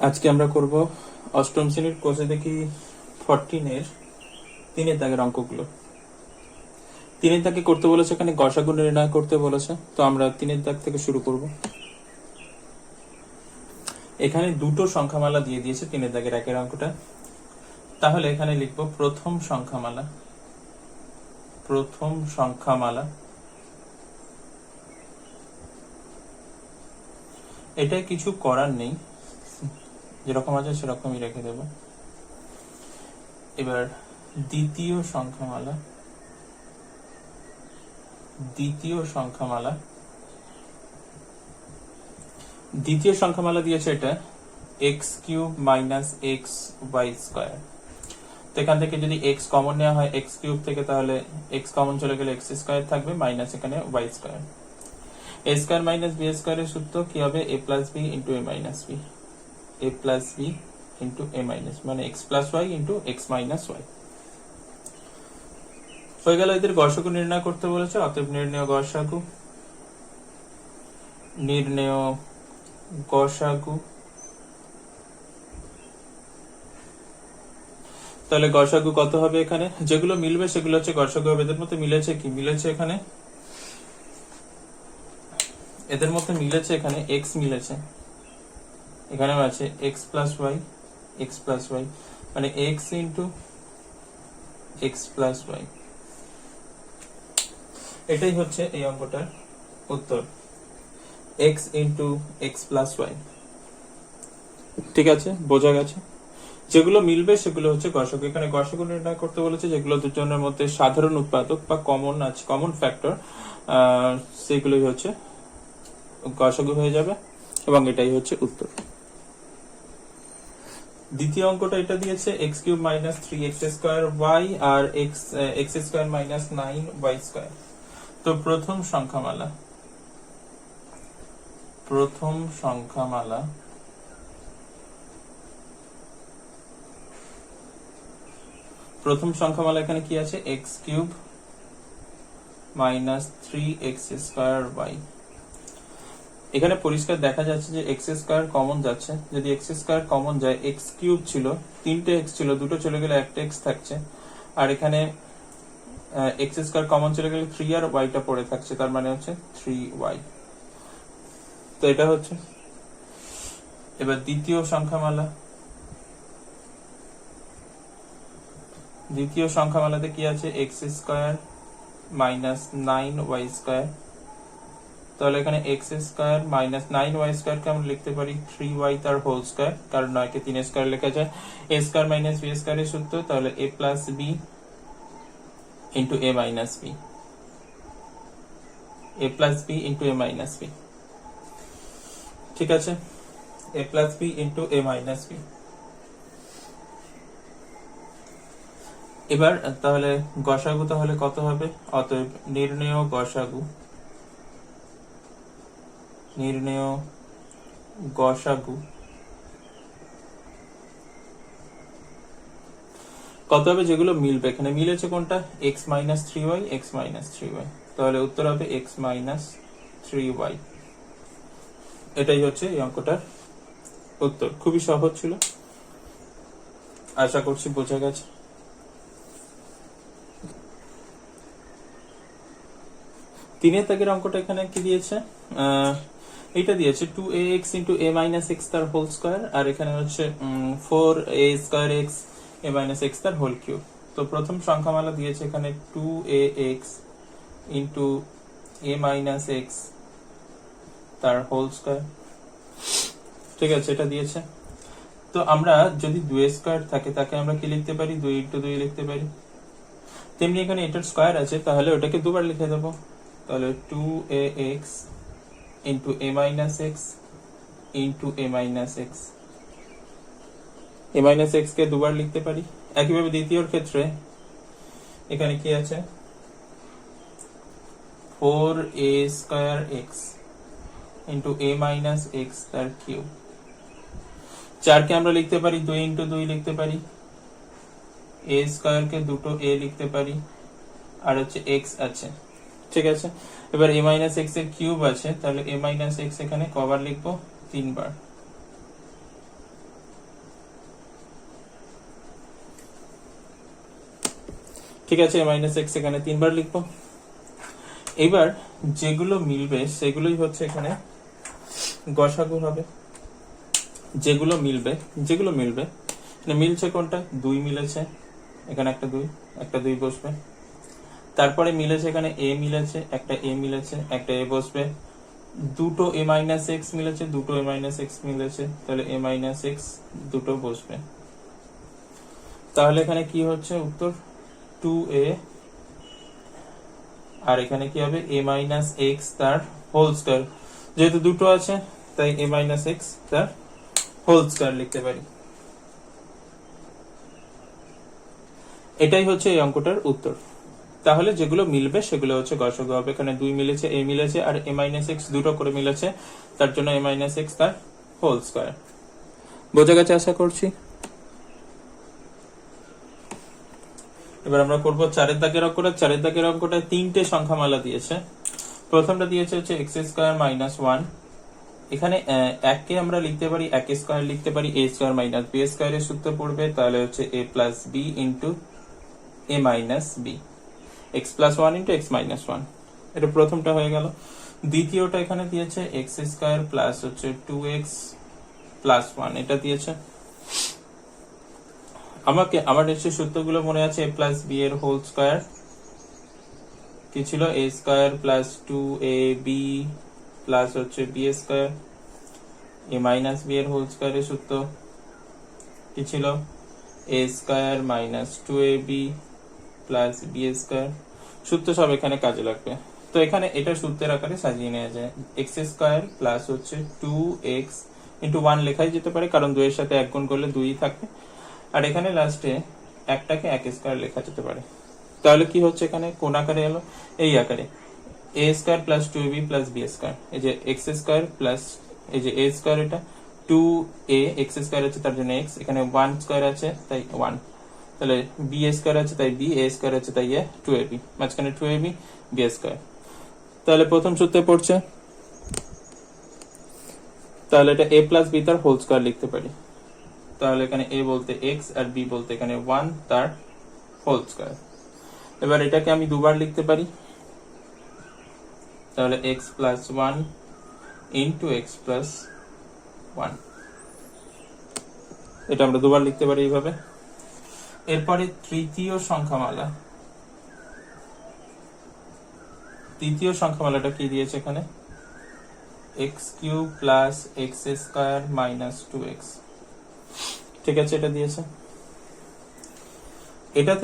আজকে আমরা করব অষ্টম শ্রেণীর কোষে দেখি 14 এর 3 দাগের অঙ্কগুলো। 3 দাগে করতে বলেছে, এখানে গসাগু নির্ণয় করতে বলেছে, তো আমরা 3 দাগ থেকে শুরু করব। এখানে দুটো সংখ্যামালা দিয়ে দিয়েছে 3 দাগের একের অঙ্কটা, তাহলে এখানে লিখব প্রথম সংখ্যামালা। প্রথম সংখ্যামালা এটা কিছু করার নেই, যেরকম আছে সেরকমই রেখে দেব। এবার দ্বিতীয় সংখ্যামালা। দ্বিতীয় সংখ্যামালা দিয়েছে এটা x³ - xy²। তো এখান থেকে যদি x কমন নেওয়া হয় x³ থেকে, তাহলে x কমন চলে গেলে x² থাকবে, মাইনাস এখানে y²। a² - b² এর সূত্র কি হবে? a + b * a - b। a + b * a - মানে x + y * x - y হয়ে গেল। এদের গসাগু নির্ণয় করতে বলেছে, অতএব নির্ণেয় গসাগু। তাহলে গসাগু কত হবে? এখানে যেগুলো মিলবে সেগুলো হচ্ছে গসাগু হবে। এদের মধ্যে মিলেছে কি? মিলেছে এখানে, এদের মধ্যে মিলেছে এখানে x মিলেছে, এখানেও আছে x + y, মানে x * x + y। এটাই হচ্ছে এই অঙ্কটার উত্তর, x * x + y। ঠিক আছে, বোঝা গেছে? যেগুলো মিলবে সেগুলো হচ্ছে গসাগু। এখানে গসাগু নির্ণয় করতে বলেছে, যেগুলো দুজনের মধ্যে সাধারণ উৎপাদক বা কমন ফ্যাক্টর, সেগুলোই হচ্ছে গসাগু হয়ে যাবে, এবং এটাই হচ্ছে উত্তর। দ্বিতীয় অঙ্কটা এটা দিয়েছে x³ - 3x² আর x² - 9y²। তো প্রথম সংখ্যামালা এখানে কি আছে? x³ - 3x²y। এখানে পরিষ্কার দেখা যাচ্ছে যে x² কমন যাচ্ছে। যদি x² কমন যায়, x³ ছিল, 3টে x ছিল, দুটো চলে গেলে একটা x থাকছে, আর এখানে x² কমন চলে গেলে 3 আর y টা পড়ে থাকছে, তার মানে হচ্ছে 3y। তো এটা হচ্ছে। এবার দ্বিতীয় সংখ্যামালাতে কি আছে? x² - 9y²। তাহলে এখানে x² - 9y² কে আমরা লিখতে পারি 3y তার হোল স্কয়ার, কারণ 9 কে 3 স্কয়ার লেখা যায়। a² - b² এর সূত্র, তাহলে a + b * a - b। a + b * a - b। ঠিক আছে, a + b * a - b। এবার তাহলে গসাগু তাহলে কত হবে? অতএব নির্ণেয় গসাগু কত হবে? যেগুলো মিলবে, এখানে মিলেছে কোনটা? x - 3y, x - 3y। তাহলে উত্তর হবে x - 3y। এটাই হচ্ছে এই অঙ্কটার উত্তর। খুবই সহজ ছিল, আশা করছি বোঝা গেছে। তিনের দাগের অঙ্কটা এখানে কি দিয়েছে? এটা দিয়েছে 2ax * a - x তার হোল স্কয়ার, আর এখানে হচ্ছে 4a² x a - x তার হোল কিউব। তো প্রথম সংখ্যামালা দিয়েছে এখানে 2ax * a - x তার হোল স্কয়ার। ঠিক আছে, এটা দিয়েছে। তো আমরা যদি 2a² থাকে, তাকে আমরা কি লিখতে পারি? 2 × 2 লিখতে পারি। তেমনি এখানে এটার স্কয়ার আছে, তাহলে ওটাকে দুবার লিখে দেবো। তাহলে 2ax * a - x * a - x কে দুবার লিখতে পারি। একইভাবে দ্বিতীয়র ক্ষেত্রে এখানে কি আছে? 4a² x * a - x তার কিউব। 4 কে আমরা লিখতে পারি 2 × 2 লিখতে পারি, a² কে দুটো a লিখতে পারি, আর হচ্ছে x আছে। ঠিক আছে, এবার a - x এর কিউব আছে, তাহলে a - x এখানে কবার লিখবো? 3 বার। ঠিক আছে, a মাইনাস এক্স এখানে 3 বার লিখবো। এবার যেগুলো মিলবে সেগুলোই হচ্ছে এখানে গসাগু হবে। যেগুলো মিলবে মানে মিলছে কোনটা, 2 মিলেছে, এখানে একটা 2 বসবে। তারপরে মিলেছে এখানে a মিলেছে, একটা a মিলেছে, একটা a বসবে। দুটো a মাইনাস এক্স মিলেছে, দুটো a মাইনাস এক্স মিলেছে, তাহলে a মাইনাস এক্স দুটো বসবে। তাহলে এখানে কি হচ্ছে উত্তর 2a, আর এখানে কি হবে a মাইনাস এক্স তার হোল স্কয়ার। যেহেতু দুটো আছে তাই a মাইনাস এক্স তার হোল স্কয়ার লিখতে পারি। এটাই হচ্ছে এই অঙ্কটার উত্তর। তাহলে যেগুলো মিলবে সেগুলো হচ্ছে গসাগু হবে। এখানে 2 মিলেছে, a মিলেছে, আর a মাইনাস এক্স দুটো করে মিলেছে, তার জন্য a মাইনাস এক্স তার হোল স্কয়ার। বোঝা গেছে আশা করছি। এবার আমরা করবো 4 দাগের অঙ্কটা। 4 দাগের অঙ্কটায় 3টে সংখ্যামালা দিয়েছে। প্রথমটা দিয়েছে হচ্ছে এক্স স্কয়ার মাইনাস 1। এখানে এককে আমরা লিখতে পারি এক স্কয়ার, লিখতে পারি a স্কয়ার মাইনাস b স্কয়ারের সূত্র পড়বে, তাহলে হচ্ছে a plus b into a minus b, x plus 1 into x minus 1। এটা প্রথমটা হয়ে গেল। দ্বিতীয়টা এখানে দিয়েছে এক্স স্কয়ার প্লাস হচ্ছে 2x প্লাস 1, এটা দিয়েছে। আমার নিশ্চয় সূত্রগুলো মনে আছে। a প্লাস b এর হোল স্কয়ার কি ছিল, a square plus 2ab plus হচ্ছে b square. a minus b এর হোল স্কয়ারের সূত্র কি ছিল, a square minus 2ab plus b square. সূত্র সব এখানে কাজে লাগবে। তো এখানে এটা সূত্রের আকারে সাজিয়ে নেওয়া যায়। এক্স স্কয়ার প্লাস হচ্ছে 2x ইন্টু 1 লেখাই যেতে পারে, কারণ 2 এর সাথে 1 গুণ করলে 2ই থাকবে। আর এখানে লাস্টে একটাকে এক স্কয়ার লেখা যেতে পারে। তাহলে কি হচ্ছে এখানে কোন আকারে এলো, এই আকারে a square plus 2ab plus b square. এই যে এক্স স্কয়ার প্লাস এই যে a স্কয়ার, এটা 2a এক্স স্কয়ার আছে তার জন্য x, এখানে 1 স্কয়ার আছে তাই 1, তাহলে b স্কয়ার আছে তাই b, a স্কয়ার আছে তাই a, 2ab, মাঝখানে 2ab b স্কয়ার। তাহলে প্রথম সূত্রে পড়ছে, তাহলে এটা a প্লাস b তার হোল স্কয়ার লিখতে পারি। তাহলে এখানে a বলতে x আর b বলতে এখানে 1 তার হোল স্কয়ার। এবার এটাকে আমি দুবার লিখতে পারি, তাহলে x plus 1 into x plus 1, এটা আমরা দুবার লিখতে পারি এইভাবে। এরপরে তৃতীয় সংখ্যামালাটা কি দিয়েছে এখানে, x cube plus x square minus 2x। ঠিক আছে, এটা দিয়েছে। এটা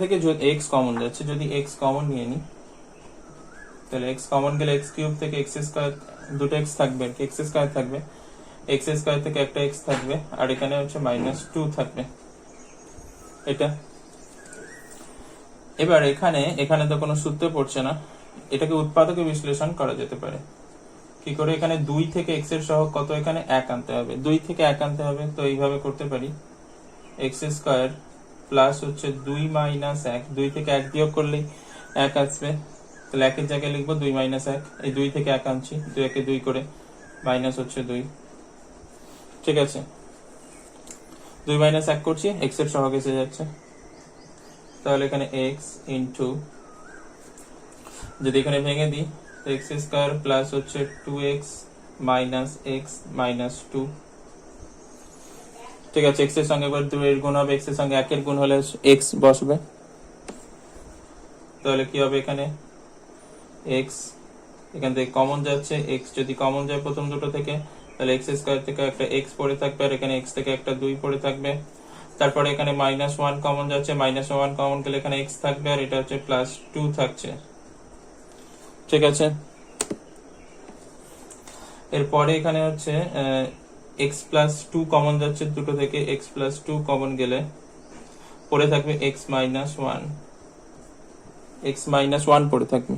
থেকে x কমন যাচ্ছে, যদি x কমন নিয়ে নি তাহলে x কমন গেলে x কিউব থেকে x স্কয়ার, দুটো x থাকবে, x স্কয়ার থাকবে, x স্কয়ার থেকে একটা x থাকবে, আর এখানে হচ্ছে মাইনাস 2 থাকবে এটা। এবার এখানে তো কোনো সূত্র পড়ছে না, এটাকে উৎপাদকে বিশ্লেষণ করা যেতে পারে। কি করে, এখানে 2 থেকে x এর সহগ কত, এখানে 1 আনতে হবে, 2 থেকে 1 আনতে হবে। তো এইভাবে করতে পারি, x স্কয়ার প্লাস হচ্ছে 2 মাইনাস 1, 2 থেকে 1 বিয়োগ করলেই 1 আসবে, তাহলে 1 এর জায়গায় লিখবো 2 মাইনাস 1। এই 2 থেকে 1 আনছি, 2 একে 2 করে, মাইনাস হচ্ছে 2। ঠিক আছে, 2 মাইনাস 1 করছি, x এর সহগ এসে যাচ্ছে। তাহলে এখানে x ইন্টু, যদি এখানে ভেঙে দিই তো x স্কয়ার প্লাস হচ্ছে 2x মাইনাস x মাইনাস 2। ঠিক আছে, x এর সঙ্গে এবার 2 এর গুণ হবে, x এর সঙ্গে 1 এর গুণ হলে x বসবে। তাহলে কি হবে, এখানে x এখান থেকে কমন যাচ্ছে, x যদি কমন যায় প্রথম দুটো থেকে, তাহলে x স্কয়ার থেকে একটা x পড়ে থাকবে, আর এখানে x থেকে একটা 2 পড়ে থাকবে। তারপরে এখানে মাইনাস 1 কমন যাচ্ছে, মাইনাস 1 কমন গেলে এখানে x থাকবে, আর এটা হচ্ছে প্লাস 2 থাকছে। ঠিক আছে, এরপরে এখানে হচ্ছে x প্লাস 2 কমন যাচ্ছে দুটো থেকে, x প্লাস 2 কমন গেলে পড়ে থাকবে x মাইনাস 1, x মাইনাস 1 পড়ে থাকবে,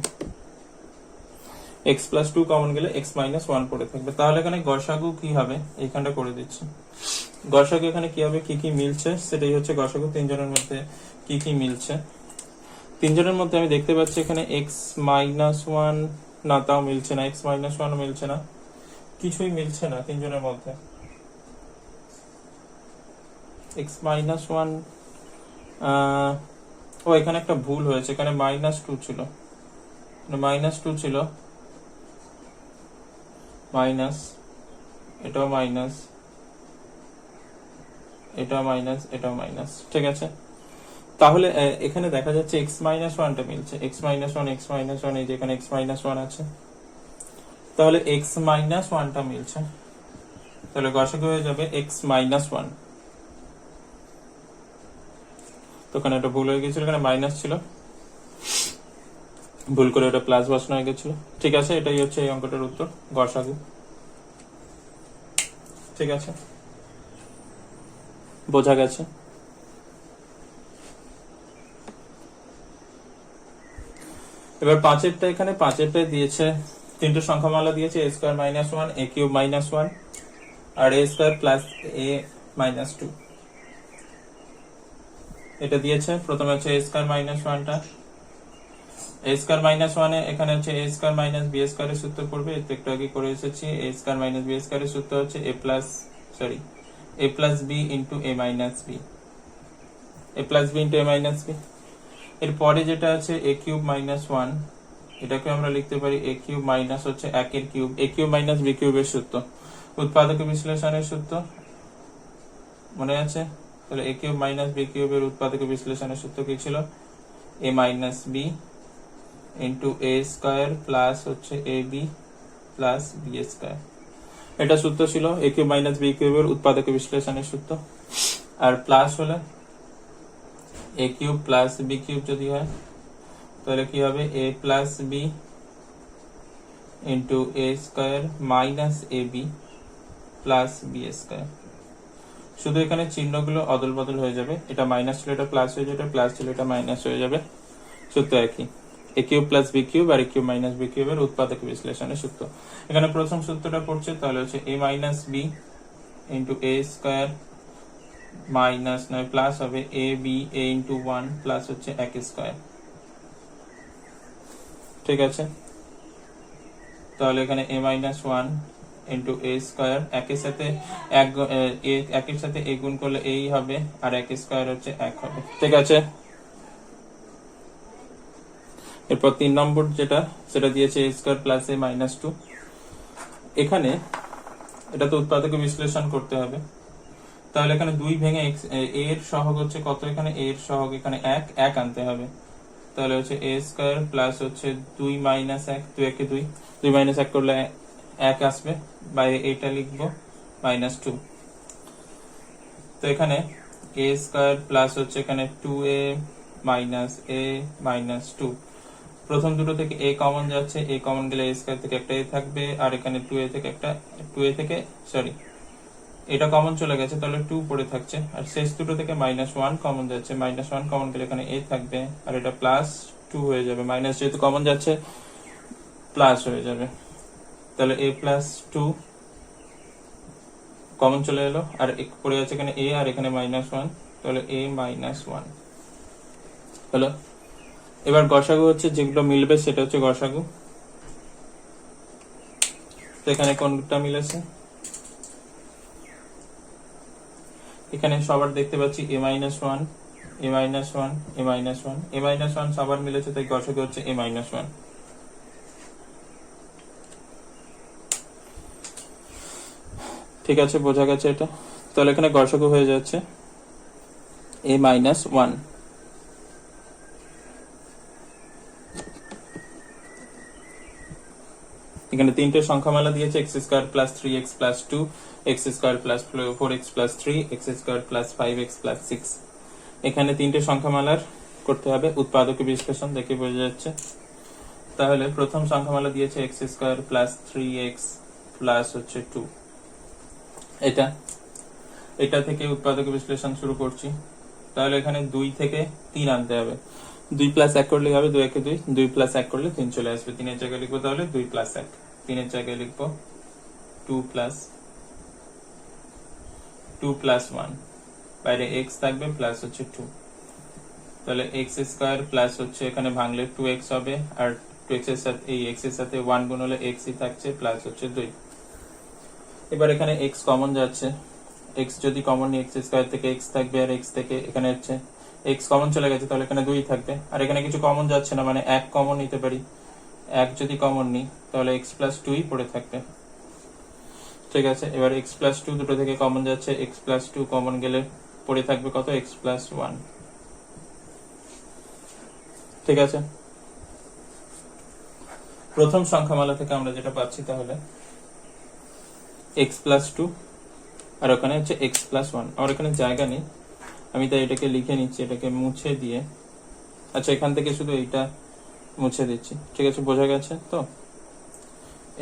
x প্লাস 2 কমন গেলে x মাইনাস 1 পড়ে থাকবে। তাহলে এখানে গসাগু কি হবে, এইখানটা করে দিচ্ছি। গসাগু এখানে কি হবে, কি কি মিলছে সেটাই হচ্ছে গসাগু। তিনজনের মধ্যে কি কি মিলছে, তিনজনের মধ্যে আমি দেখতে পাচ্ছি এখানে x মাইনাস 1, না তাও মিলছে না, x মাইনাস 1 মিলছে না, কিছুই মিলছে না তিনজনের মধ্যে। এক্স মাইনাস ওয়ান, ও এখানে একটা ভুল হয়েছে, এখানে -2 ছিল, -2 ছিল, মাইনাস, এটাও মাইনাস, এটাও মাইনাস, এটাও মাইনাস। ঠিক আছে, তাহলে এখানে দেখা যাচ্ছে এক্স মাইনাস ওয়ানটা মিলছে, x minus one, x minus one, এই যে এখানে এক্স মাইনাস ওয়ান আছে, তাহলে এক্স মাইনাস ওয়ানটা মিলছে, তাহলে গসাগু হয়ে যাবে এক্স মাইনাস ওয়ান। তো ওখানে একটা ভুল হয়ে গেছিল, এখানে মাইনাস ছিল, ভুল করে ওটা প্লাস বসানো হয়ে গেছিল। ঠিক আছে, এটাই হচ্ছে এই অঙ্কটার উত্তর, গসাগু। ঠিক আছে, বোঝা গেছে? এবার পাঁচেরটা, এখানে পাঁচেরটা দিয়েছে, তিনটে সংখ্যামালা দিয়েছে, এ স্কোয়ার মাইনাস ওয়ান, এ কিউব মাইনাস ওয়ান, আর এ স্কোয়ার প্লাস এ মাইনাস টু। এটা দিয়েছে, প্রথমে হচ্ছে এ স্কোয়ার মাইনাস ওয়ানটা, এ স্কোয়ার মাইনাস ওয়ানে এখানে হচ্ছে এ স্কোয়ার মাইনাস বি স্কোয়ারের সূত্র পড়বে, এতে একটু আগে করে এসেছি। এ স্কোয়ার মাইনাস বি স্কোয়ারের সূত্র হচ্ছে A plus B into A minus B, A plus B into A minus B. এরপরে যেটা আছে এ কিউব মাইনাস ওয়ান, এটাকে আমরা লিখতে পারি এ কিউব মাইনাস হচ্ছে একের কিউব, এ কিউব মাইনাস বি কিউবের সূত্র, উৎপাদক বিশ্লেষণের সূত্র মনে আছে? তাহলে এ কিউব মাইনাস বি কিউবের উৎপাদক বিশ্লেষণের সূত্র কি ছিল? এ মাইনাস বি ইন্টু এ স্কোয়ার প্লাস হচ্ছে A B plus B square, এটা সূত্র ছিল এ কিউব মাইনাস বি কিউবের উৎপাদক বিশ্লেষণের সূত্র। আর প্লাস হলে এ কিউব প্লাস বি কিউব যদি হয় তাহলে কি হবে? এ plus B into A square minus A B plus B square. শুধু এখানে চিহ্নগুলো অদল বদল হয়ে যাবে, এটা মাইনাস ছিল এটা প্লাস হয়ে যাবে, প্লাস ছিল এটা মাইনাস হয়ে যাবে, সূত্র একই, এ কিউব প্লাস বি কিউব আর এ কিউব মাইনাস বি কিউবের উৎপাদক বিশ্লেষণের সূত্র। এখানে প্রথম সূত্রটা পড়ছে, তাহলে হচ্ছে এ মাইনাস বি ইন্টু এ স্কোয়ার মাইনাস নয় প্লাস হবে A B A into one plus হচ্ছে এক স্কোয়ার। ঠিক আছে, তাহলে এখানে এ মাইনাস ওয়ান ইন্টু এ স্কোয়ার, একের সাথে একের সাথে এ গুণ করলে এই হবে, আর এক স্কোয়ার হচ্ছে এক হবে। ঠিক আছে, এরপর 3 নম্বর যেটা, সেটা দিয়েছে এ স্কোয়ার প্লাস এ মাইনাস টু। এখানে এটা তো উৎপাদক বিশ্লেষণ করতে হবে, তাহলে এখানে 2 ভেঙে এর সহগ হচ্ছে কত? এখানে এর সহগ এখানে এক আনতে হবে, তাহলে হচ্ছে এ স্কোয়ার প্লাস হচ্ছে 2 মাইনাস 1, 2 একে 2, 2 মাইনাস 1 করলে 1 আসবে, বাইরে এটা লিখবো মাইনাস 2। তো এখানে এ স্কোয়ার প্লাস হচ্ছে এখানে 2a মাইনাস এ মাইনাস 2, প্রথম দুটো থেকে এ কমন যাচ্ছে, এ কমন গেলে এ স্কোয়ার থেকে একটা এ থাকবে, আর এখানে 2a থেকে এটা কমন চলে গেছে, তাহলে 2 পড়ে থাকছে, আর শেষ দুটো থেকে -1 কমন যাচ্ছে, -1 কমন গেলে এখানে a থাকবে, আর এটা প্লাস 2 হয়ে যাবে, মাইনাস যেহেতু কমন যাচ্ছে প্লাস হয়ে যাবে, তাহলে a প্লাস 2 কমন চলে এলো, আর পড়ে আছে এখানে a আর এখানে -1, তাহলে a -1 হলো। এবার গসাগু হচ্ছে যেগুলো মিলবে সেটা হচ্ছে গসাগু। তো এখানে কোনটা মিলেছে? এখানে সবার দেখতে পাচ্ছি a -1, a -1, a -1, a -1 সবার মিলেছে, তাই গসাগু হচ্ছে a -1। ঠিক আছে, বোঝা গেছে এটা? তাহলে এখানে গসাগু হয়ে যাচ্ছে a -1। এখানে তিনটে সংখ্যামালা দিয়েছে, x square plus 3x plus 2, x square plus 4x plus 3, x square plus 5x plus 6। এখানে তিনটে সংখ্যামালার করতে হবে উৎপাদক বিশ্লেষণ, দেখে বোঝা যাচ্ছে। তাহলে প্রথম সংখ্যামালা দিয়েছে x square plus 3x plus হচ্ছে 2, এটা থেকে উৎপাদক বিশ্লেষণ শুরু করছি। তাহলে এখানে 2 থেকে 3 আনতে হবে, 2 প্লাস 1 করলে হবে 2 একে 2, 2 প্লাস 1 করলে 3 চলে আসবে, 3 এর জায়গায় লিখবো তাহলে 2 প্লাস 1, 3 এর জায়গায় লিখবো 2 প্লাস 1, বাইরে x থাকবে প্লাস হচ্ছে 2, তাহলে এক্স স্কোয়ার প্লাস হচ্ছে এখানে ভাঙলে 2x হবে, আর 2x এর সাথে এই x এর সাথে 1 গুণ হলে x ই থাকছে প্লাস হচ্ছে 2। এবার এখানে x কমন যাচ্ছে, এক্স যদি কমন নিই এক্স স্কোয়ার থেকে এক্স থাকবে, আর এক্স থেকে এখানে হচ্ছে এক্স কমন চলে গেছে, তাহলে এখানে 2 থাকবে, আর এখানে কিছু কমন যাচ্ছে না, মানে 1 কমন নিতে পারি। 1 যদি কমন নিই তাহলে এক্স প্লাস 2 পড়ে থাকবে। ঠিক আছে, এবার এক্স প্লাস 2 দুটো থেকে কমন যাচ্ছে, এক্স প্লাস 2 কমন গেলে পড়ে থাকবে কত, এক্স প্লাস 1। ঠিক আছে, প্রথম সংখ্যামালা থেকে আমরা যেটা পাচ্ছি তাহলে এক্স প্লাস 2 আর ওখানে হচ্ছে এক্স প্লাস 1। আমার এখানে জায়গা নেই, আমি তাই এটাকে লিখে নিচ্ছি, এটাকে মুছে দিয়ে, আচ্ছা এখান থেকে শুধু এইটা মুছে দিচ্ছি। ঠিক আছে, বোঝা গেছে তো,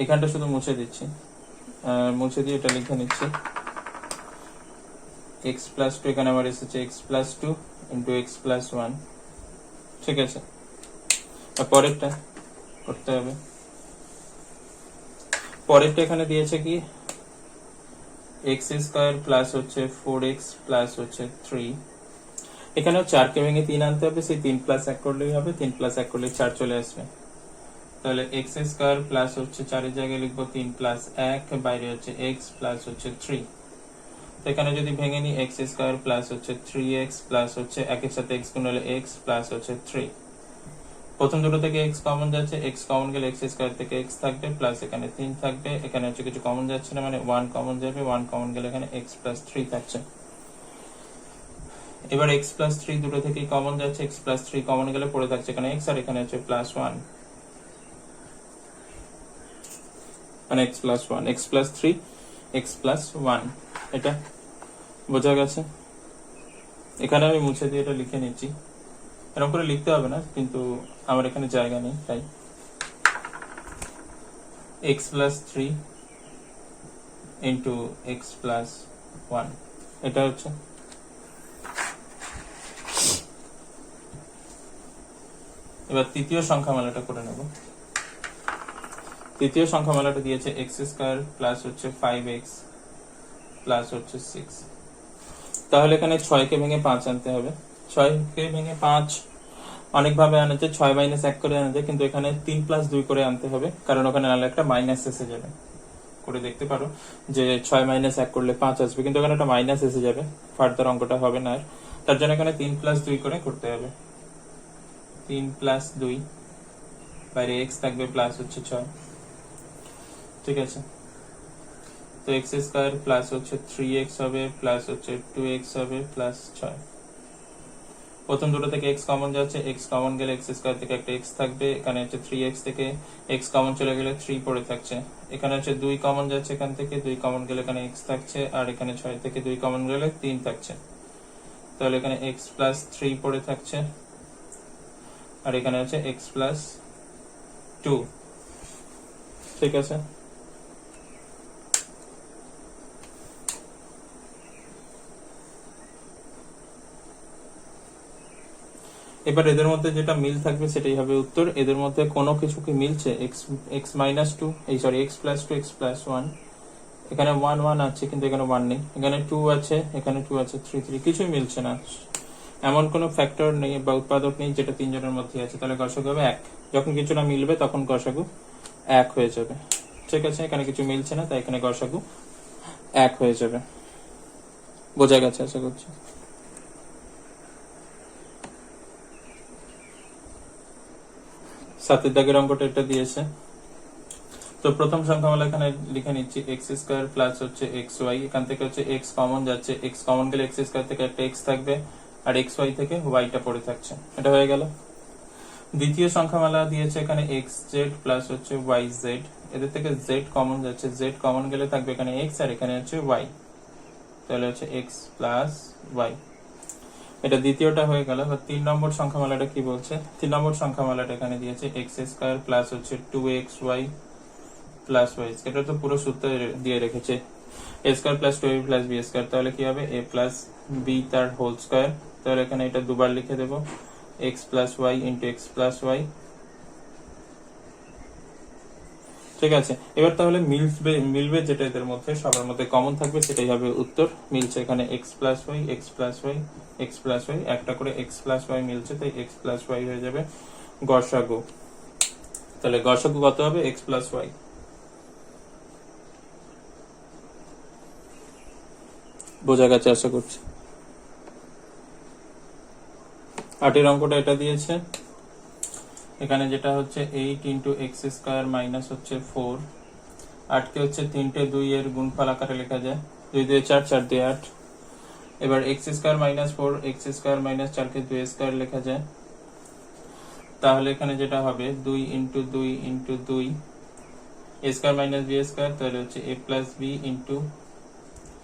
এখানটা শুধু মুছে দিচ্ছি, মুছে দিয়ে এটা লিখে নিচ্ছি এক্স প্লাস 2, এখানে আমার এসেছে x plus 2 into X plus 1। ঠিক আছে, আর পরেরটা করতে হবে। পরেরটা এখানে দিয়েছে কি এক্স স্কোয়ার প্লাস হচ্ছে 4x প্লাস হচ্ছে 3। এখানেও 4 কে ভেঙে 3 আনতে হবে, সেই 3 প্লাস 1 করলেই হবে, 3 প্লাস 1 করলে 4 চলে আসবে। তাহলে এক্স স্কোয়ার প্লাস হচ্ছে 4 এর জায়গায় লিখবো 3 প্লাস 1, বাইরে হচ্ছে এক্স প্লাস হচ্ছে 3। তো এখানে যদি ভেঙে নিই এক্স স্কোয়ার প্লাস হচ্ছে 3x প্লাস হচ্ছে 1 এর সাথে এক্স গুণ হলে এক্স প্লাস হচ্ছে 3। প্রথম দুটো থেকে এক্স কমন যাচ্ছে, এক্স কমন গেলে এক্স স্কোয়ার থেকে এক্স থাকবে, প্লাস এখানে 3 থাকবে, এখানে হচ্ছে কিছু কমন যাচ্ছে না, মানে 1 কমন যাবে, 1 কমন গেলে এখানে এক্স প্লাস 3 থাকছে। এবার এক্স প্লাস 3 দুটো থেকেই কমন যাচ্ছে, এক্স প্লাস 3 কমন গেলে পড়ে থাকছে এখানে এক্স, আর এখানে হচ্ছে প্লাস 1, মানে x plus 1, x plus 3 x plus 1। এটা বোঝা গেছে? এখানে আমি মুছে দিয়ে এটা লিখে নিচ্ছি, এরকম করে লিখতে হবে না, কিন্তু আমার এখানে জায়গা নেই তাই x plus 3 into X plus 1, এটা হচ্ছে। এবার তৃতীয় সংখ্যামালাটা করে নেব। তৃতীয় সংখ্যামালাটা দিয়েছে এক্স স্কোয়ার প্লাস হচ্ছে 5x প্লাস হচ্ছে 6। তাহলে এখানে 6 কে ভেঙে 5 আনতে হবে। 6 কে ভেঙে 5 অনেকভাবে আনা যায়, 6 মাইনাস 1 করে আনা যায়, কিন্তু এখানে 3 প্লাস 2 করে আনতে হবে, কারণ ওখানে আনলে একটা মাইনাস এসে যাবে। করে দেখতে পারো যে 6 মাইনাস 1 করলে 5 আসবে, কিন্তু ওখানে একটা মাইনাস এসে যাবে, ফার্দার অঙ্কটা হবে না। আর তার জন্য এখানে 3 প্লাস 2 করে করতে হবে। 3 প্লাস 2, বাইরে এক্স থাকবে, প্লাস হচ্ছে 6। ঠিক আছে, তো এক্স স্কোয়ার প্লাস হচ্ছে 3x হবে, প্লাস হচ্ছে 2x হবে, প্লাস 6। প্রথম দুটো থেকে x কমন যাচ্ছে, x কমন গেলে x স্কোয়ার থেকে একটা x থাকবে, এখানে হচ্ছে 3x থেকে x কমন চলে গেলে 3 পড়ে থাকছে, এখানে হচ্ছে 2 কমন যাচ্ছে, এখান থেকে 2 কমন গেলে এখানে x থাকছে, আর এখানে 6 থেকে 2 কমন গেলে 3 থাকছে, তাহলে এখানে x প্লাস 3 পড়ে থাকছে, আর এখানে হচ্ছে x প্লাস 2। ঠিক আছে, এবার এদের মধ্যে যেটা মিল থাকবে সেটাই হবে উত্তর। এদের মধ্যে কোনো কিছু কি মিলছে? এক্স মাইনাস 2, এই sorry x plus 2 x plus 1, এখানে 1 1 আছে কিন্তু এখানে 1 নেই, এখানে 2 আছে, এখানে 2 আছে, 3 3, কিছুই মিলছে না। এমন কোনো ফ্যাক্টর নেই বা উৎপাদক নেই যেটা তিনজনের মধ্যে আছে, তাহলে গসাগু হবে 1। যখন কিছু না মিলবে তখন গসাগু 1 হয়ে যাবে। ঠিক আছে, এখানে কিছু মিলছে না, তাই এখানে গসাগু 1 হয়ে যাবে। বোঝা গেছে আশা করছি। সাতের দাগের অঙ্কটা এটা দিয়েছে। তো প্রথম সংখ্যামালা এখানে লিখে নিচ্ছি এক্স স্কোয়ার প্লাস হচ্ছে এক্স ওয়াই, এখান থেকে হচ্ছে এক্স কমন যাচ্ছে, এক্স কমন গেলে এক্স স্কোয়ার থেকে একটা এক্স থাকবে, আর এক্স ওয়াই থেকে ওয়াইটা পড়ে থাকছে, এটা হয়ে গেল। দ্বিতীয় সংখ্যামালা দিয়েছে এখানে এক্স জেড প্লাস হচ্ছে ওয়াই জেড, এদের থেকে জেড কমন যাচ্ছে, জেড কমন গেলে থাকবে এখানে এক্স, আর এখানে হচ্ছে ওয়াই, তাহলে হচ্ছে এক্স প্লাস ওয়াই। এটা দ্বিতীয়টা হয়ে গেল। এবার 3 নম্বর সংখ্যামালাটা কি বলছে? 3 নম্বর সংখ্যামালাটা এখানে দিয়েছে এক্স স্কোয়ার প্লাস হচ্ছে 2xy প্লাস ওয়াই, এটা তো পুরো সূত্র দিয়ে রেখেছে, A square plus 2ab plus B square, তাহলে কি হবে a প্লাস বি তার হোল স্কোয়ার, তাহলে এখানে এটা দুবার লিখে দেবো X plus Y into X plus Y. ঠিক আছে, এবার তাহলে মিলবে যেটা এদের মধ্যে সবার মধ্যে কমন থাকবে সেটাই হবে উত্তর। মিলছে এখানে X plus Y X plus Y X plus Y, একটা করে এক্স প্লাস ওয়াই মিলছে, তাই এক্স প্লাস ওয়াই হয়ে যাবে গসাগু। তাহলে গসাগু কত হবে? X plus Y. বোঝা গেছে আশা করছি। 8 অঙ্কটা এটা দিয়েছে, এখানে যেটা হচ্ছে 8 ইন্টু এক্স স্কোয়ার মাইনাস হচ্ছে 4, 8কে হচ্ছে 3টে 2 এর গুণফল আকারে লেখা যায়, 2 2 4, 4 2 8। এবার X square minus 4, X square minus 4কে 2 স্কোয়ার লেখা যায়, তাহলে এখানে যেটা হবে 2 into 2 into 2 A square minus B square, তাহলে হচ্ছে A plus B into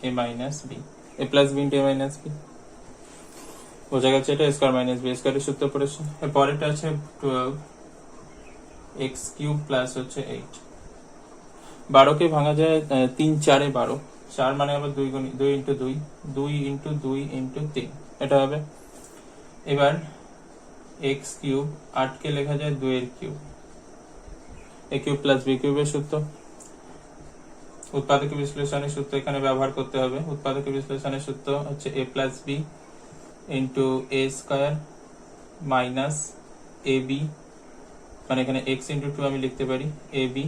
A minus B, A plus B into A minus B. বোঝা গেছে এটা স্কোয়ার মাইনাস বি স্কোয়ারের সূত্র পড়েছে। পরেরটা আছে 12 এক্স কিউব প্লাস হচ্ছে 8। 12কে ভাঙা যায় 3 4 12, 4 মানে আবার 2 ইন্টু 2, 2 ইন্টু 2 ইন্টু 3, এটা হবে। এবার এক্স কিউব, 8কে লেখা যায় 2 এর কিউব, এ কিউব প্লাস বি কিউবের সূত্র। উৎপাদক বিশ্লেষণের সূত্র এখানে ব্যবহার করতে হবে। উৎপাদক বিশ্লেষণের সূত্র হচ্ছে A plus B into A square minus A B, মানে এখানে এক্স ইন্টু 2 আমি লিখতে পারি, এ বি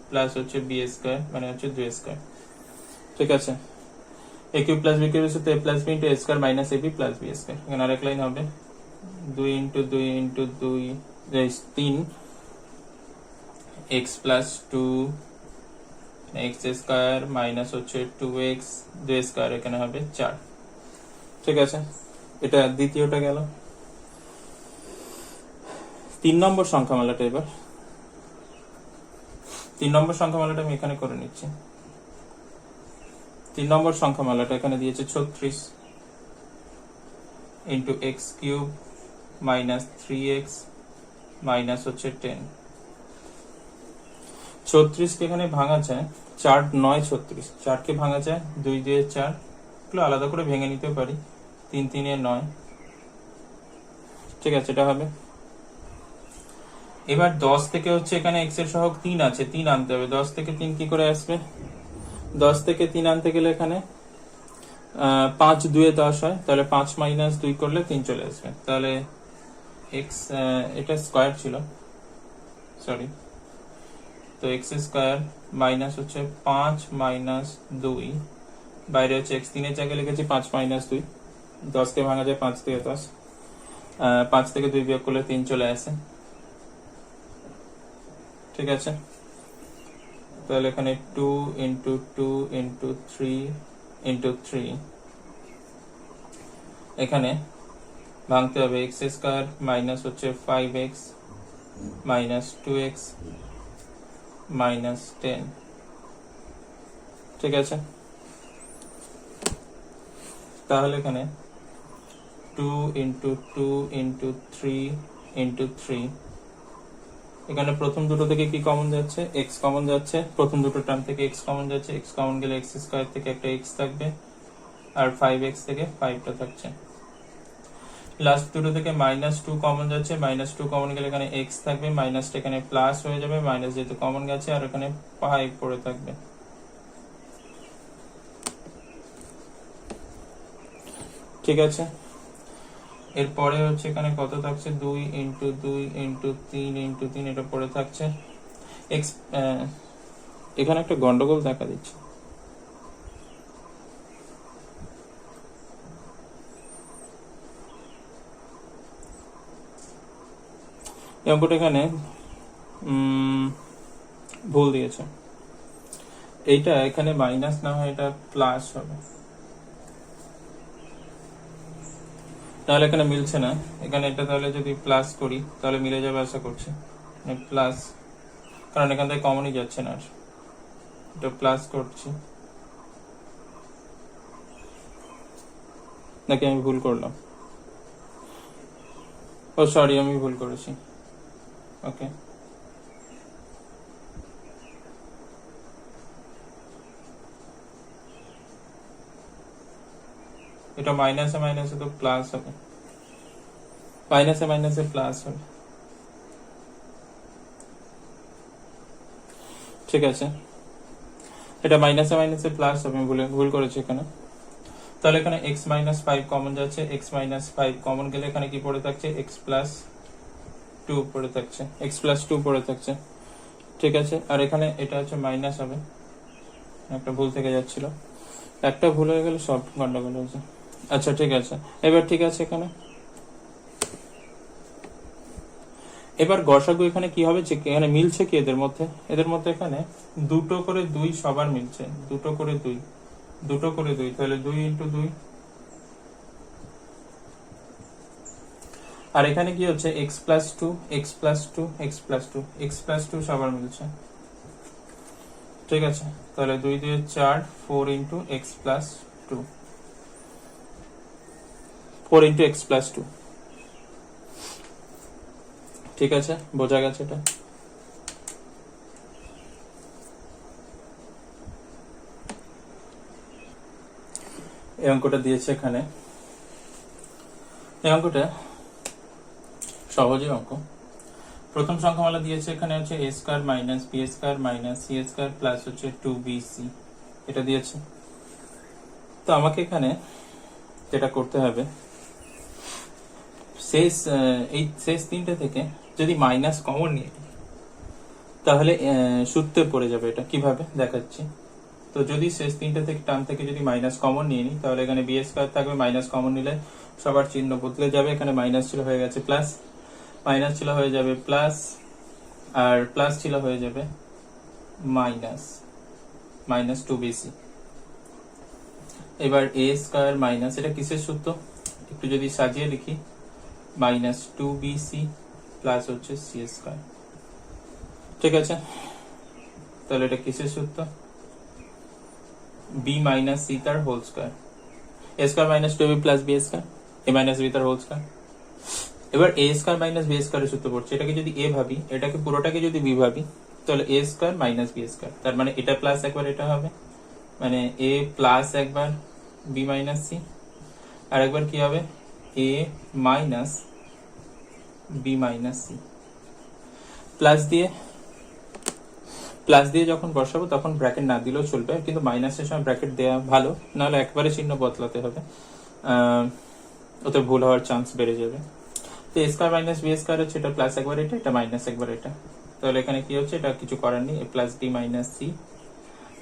প্লাস হচ্ছে বি স্কোয়ার মানে হচ্ছে 2 স্কোয়ার। ঠিক আছে, এ কিউব প্লাস বি কিউবের সূত্র এ plus B into A square minus A B plus B square. এখানে আরেক লাইন হবে 2 into 2 into 2 3 x plus 2 x square minus হচ্ছে 2x 2 স্কোয়ার, এখানে হবে 4। ঠিক আছে, এটা দ্বিতীয়টা গেল। 3 নম্বর সংখ্যামালাটা, এবার 3 নম্বর সংখ্যামালাটা আমি এখানে করে নিচ্ছি। 3 নম্বর সংখ্যামালাটা এখানে দিয়েছে 36 into x cube minus 3x minus হচ্ছে 10। 36কে এখানে ভাঙা যায় 4 9 36, 4কে ভাঙা যায় 2 2 4, এগুলো আলাদা করে ভেঙে নিতে পারি, 3 3 9। ঠিক আছে, এটা হবে। এবার 10 থেকে হচ্ছে এখানে x এর সহগ 3 আছে, 3 আনতে হবে। 10 থেকে 3 কি করে আসবে? 10 থেকে 3 আনতে গেলে এখানে 5 2 এ 10 হয়, তাহলে 5 মাইনাস 2 করলে 3 চলে আসবে। তাহলে x, এটা স্কয়ার ছিল, সরি, তো x স্কয়ার মাইনাস হচ্ছে 5 মাইনাস 2, বাইরে হচ্ছে x 3 এর জায়গায় লিখেছি 5 মাইনাস 2, 10 কে ভাঙা যায় 5 দিয়ে 10, 5 থেকে 2 বিয়োগ করলে 3 চলে আসে। ঠিক আছে, তাহলে এখানে 2 ইন্টু 2 ইন্টু 3 ইন্টু 3, এখানে ভাঙতে হবে এক্স স্কোয়ার মাইনাস হচ্ছে 5x মাইনাস 2x মাইনাস 10। ঠিক আছে, তাহলে এখানে 2 ইন্টু 2 ইন্টু 3 ইন্টু 3, এখানে প্রথম দুটো থেকে কি কমন যাচ্ছে? x কমন যাচ্ছে, প্রথম দুটো টার্ম থেকে x কমন যাচ্ছে, x কমন গেলে x স্কয়ার থেকে একটা x থাকবে, আর 5x থেকে 5টা থাকছে। লাস্ট দুটো থেকে -2 কমন যাচ্ছে, -2 কমন গেলে এখানে x থাকবে, মাইনাসটা এখানে প্লাস হয়ে যাবে, মাইনাস যেহেতু কমন গেছে, আর এখানে 5 পড়ে থাকবে। ঠিক আছে, এরপরে হচ্ছে এখানে কত থাকছে? 2 ইন্টু 2 ইন্টু 3 ইন্টু 3, এটা পড়ে থাকছে x। এখানে একটা গন্ডগোল দেখা দিচ্ছে, এই অঙ্কটা এখানে ভুল দিয়েছে, এইটা এখানে মাইনাস না হয় এটা প্লাস হবে, তাহলে এখানে মিলছে না। এখানে এটা তাহলে যদি প্লাস করি তাহলে মিলে যাবে আশা করছি, প্লাস, কারণ এখান থেকে কমনই যাচ্ছে না, আর এটা প্লাস করছি, নাকি আমি ভুল করলাম? ও সরি, আমি ভুল করেছি। ওকে, এটা মাইনাসে মাইনাসে তো প্লাস হবে, মাইনাসে মাইনাসে প্লাস হবে। ঠিক আছে, এটা মাইনাসে মাইনাসে প্লাস হবে, আমি ভুল করেছি এখানে। তাহলে এখানে x মাইনাস 5 কমন যাচ্ছে, x মাইনাস 5 কমন গেলে এখানে কি পড়ে থাকছে? x প্লাস 2 পড়ে থাকছে, x প্লাস 2 পড়ে থাকছে। ঠিক আছে, আর এখানে এটা হচ্ছে মাইনাস হবে, একটা ভুল থেকে যাচ্ছিল। একটা ভুল হয়ে গেলে সব গন্ডগোল হয়েছে। আচ্ছা ঠিক আছে, এবার ঠিক আছে। এবার গসাগু এখানে কি হবে, যে এখানে মিলছে কি এদের মধ্যে, এখানে দুটো করে দুই সবার মিলছে, দুটো করে দুই, তাহলে 2 × 2। আর এখানে কি হচ্ছে, x+2 x+2 x+2 x+2 সবার মিলছে। ঠিক আছে, তাহলে 2 2 4 4 × x+2 4 × x+2। ঠিক আছে, বোঝা গেছে এটা। এই অঙ্কটা দিয়েছে এখানে, এই অঙ্কটা সহজই অঙ্ক। প্রথম সংখ্যামালা দিয়েছে এখানে হচ্ছে a² - b² - c² প্লাস হচ্ছে 2bc, এটা দিয়েছে। তো আমাকে এখানে যেটা করতে হবে, শেষ তিনটে থেকে যদি মাইনাস কমন নিয়ে তাহলে সূত্রে পড়ে যাবে। এটা কিভাবে দেখাচ্ছি। তো যদি শেষ তিনটে থেকে টার্ম থেকে যদি মাইনাস কমন নিয়ে নিই, তাহলে এখানে b² থাকবে, মাইনাস কমন নিলে সবার চিহ্ন বদলে যাবে। এখানে মাইনাস ছিল হয়ে গেছে প্লাস, মাইনাস ছিল হয়ে যাবে প্লাস, আর প্লাস ছিল হয়ে যাবে মাইনাস 2bc। এবার a² মাইনাস, এটা কিসের সূত্র একটু যদি সাজিয়ে লিখি, মাইনাস 2bc প্লাস হচ্ছে c²। ঠিক আছে, তাহলে এটা কিসের সূত্র, b - c তার whole square, a² - 2b plus b² a - b তার হোল স্কয়ার। এবার a² - b² এর সূত্র পড়ছে, এটাকে যদি a ভাবি, এটাকে পুরোটাকে যদি b ভাবি, তাহলে a² - b², তার মানে এটা প্লাস একবার এটা হবে, মানে a প্লাস একবার b - c, আর একবার কি হবে a - b - c। প্লাস দিয়ে যখন বসাবো তখন ব্র্যাকেট না দিলেও চলবে, কিন্তু মাইনাসের সময় ব্র্যাকেট দেওয়া ভালো, নাহলে একবারে চিহ্ন বদলাতে হবে, ওতে ভুল হওয়ার চান্স বেড়ে যাবে। তো a² - b² হচ্ছে, এটা প্লাস একবার এটা, এটা মাইনাস একবার এটা, তাহলে এখানে কি হচ্ছে, এটা কিছু করার নেই, a + b - c।